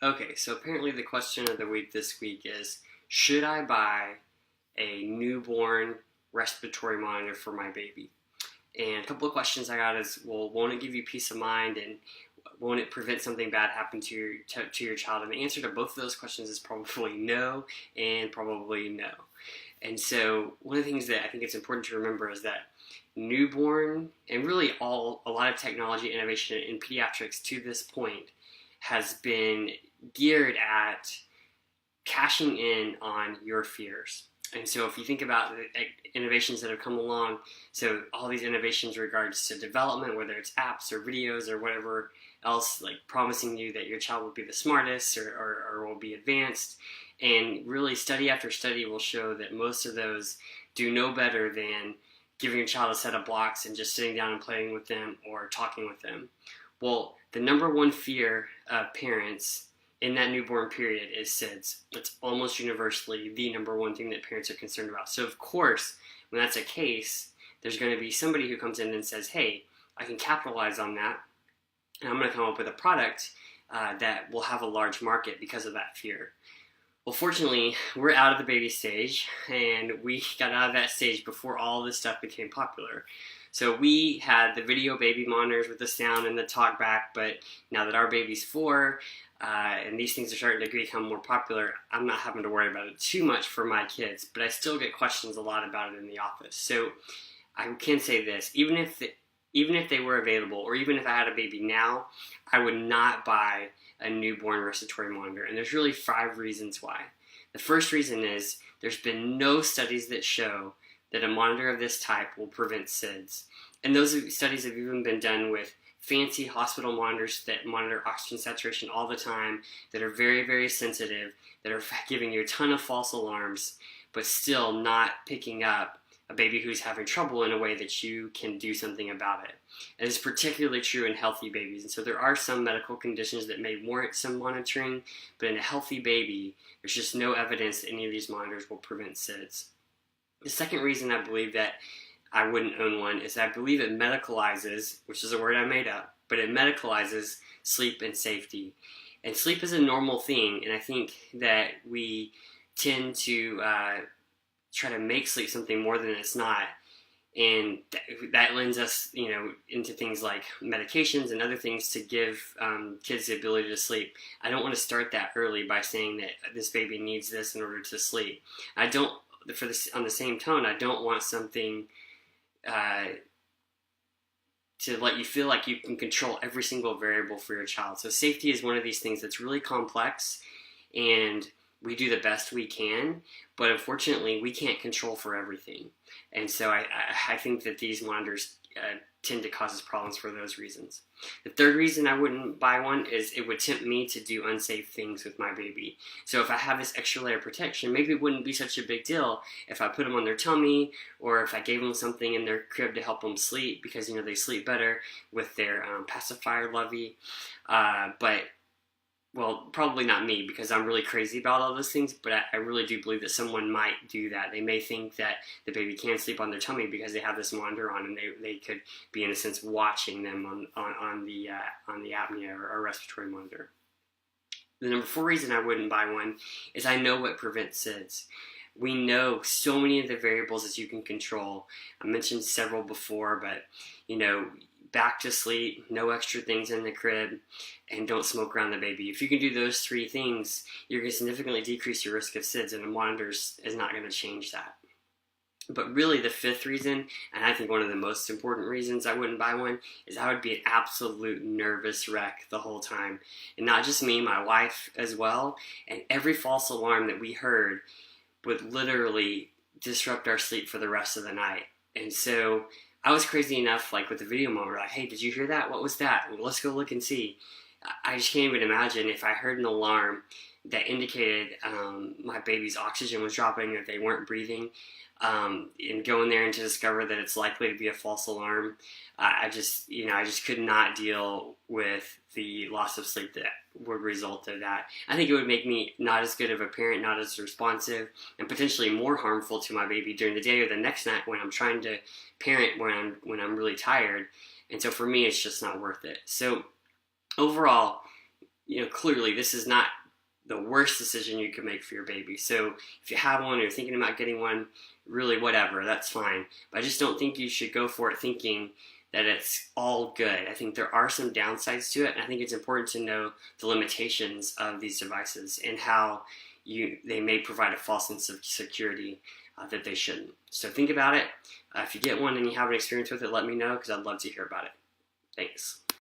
Okay, so apparently the question of the week this week is, should I buy a newborn respiratory monitor for my baby? And a couple of questions I got is, well, won't it give you peace of mind, and won't it prevent something bad happening to your child? And the answer to both of those questions is probably no and probably no. And so one of the things that I think it's important to remember is that newborn and really a lot of technology innovation in pediatrics to this point has been geared at cashing in on your fears. And so if you think about the innovations that have come along, so all these innovations in regards to development, whether it's apps or videos or whatever else, like promising you that your child will be the smartest or will be advanced, and really study after study will show that most of those do no better than giving your child a set of blocks and just sitting down and playing with them or talking with them. Well, the number one fear of parents in that newborn period is SIDS. It's almost universally the number one thing that parents are concerned about. So of course, when that's a case, there's going to be somebody who comes in and says, hey, I can capitalize on that, and I'm going to come up with a product that will have a large market because of that fear. Well, fortunately, we're out of the baby stage, and we got out of that stage before all this stuff became popular. So we had the video baby monitors with the sound and the talk back, but now that our baby's 4, and these things are starting to become more popular, I'm not having to worry about it too much for my kids, but I still get questions a lot about it in the office. So I can say this, even if they were available, or even if I had a baby now, I would not buy a newborn respiratory monitor. And there's really 5 reasons why. The first reason is there's been no studies that show that a monitor of this type will prevent SIDS. And those studies have even been done with fancy hospital monitors that monitor oxygen saturation all the time, that are very, very sensitive, that are giving you a ton of false alarms, but still not picking up a baby who's having trouble in a way that you can do something about it. And it's particularly true in healthy babies. And so there are some medical conditions that may warrant some monitoring, but in a healthy baby, there's just no evidence that any of these monitors will prevent SIDS. The second reason I believe that I wouldn't own one is I believe it medicalizes, which is a word I made up, but it medicalizes sleep and safety. And sleep is a normal thing, and I think that we tend to try to make sleep something more than it's not, and that lends us, into things like medications and other things to give kids the ability to sleep. I don't want to start that early by saying that this baby needs this in order to sleep. On the same tone, I don't want something to let you feel like you can control every single variable for your child. So safety is one of these things that's really complex, and we do the best we can, but unfortunately we can't control for everything. And so I think that these monitors tend to cause us problems for those reasons. The third reason I wouldn't buy one is it would tempt me to do unsafe things with my baby. So if I have this extra layer of protection, maybe it wouldn't be such a big deal if I put them on their tummy, or if I gave them something in their crib to help them sleep, because they sleep better with their pacifier lovey. Well, probably not me, because I'm really crazy about all those things, but I really do believe that someone might do that. They may think that the baby can sleep on their tummy because they have this monitor on, and they could be, in a sense, watching them on the apnea or respiratory monitor. The number 4 reason I wouldn't buy one is I know what prevents SIDS. We know so many of the variables that you can control. I mentioned several before, but back to sleep, no extra things in the crib, and don't smoke around the baby. If you can do those 3 things, you're going to significantly decrease your risk of SIDS, and a monitor is not going to change that. But really the 5th reason, and I think one of the most important reasons I wouldn't buy one, is I would be an absolute nervous wreck the whole time. And not just me, my wife as well. And every false alarm that we heard would literally disrupt our sleep for the rest of the night. And so I was crazy enough, like with the video monitor, like, hey, did you hear that? What was that? Well, let's go look and see. I just can't even imagine if I heard an alarm that indicated my baby's oxygen was dropping, or they weren't breathing, and go in there and to discover that it's likely to be a false alarm. I just could not deal with the loss of sleep that would result of that. I think it would make me not as good of a parent, not as responsive, and potentially more harmful to my baby during the day or the next night when I'm trying to parent when I'm really tired. And so for me, it's just not worth it. So overall, clearly this is not the worst decision you could make for your baby. So if you have one or you're thinking about getting one, really whatever, that's fine. But I just don't think you should go for it thinking that it's all good. I think there are some downsides to it, and I think it's important to know the limitations of these devices and how they may provide a false sense of security that they shouldn't. So think about it. If you get one and you have an experience with it, let me know because I'd love to hear about it. Thanks.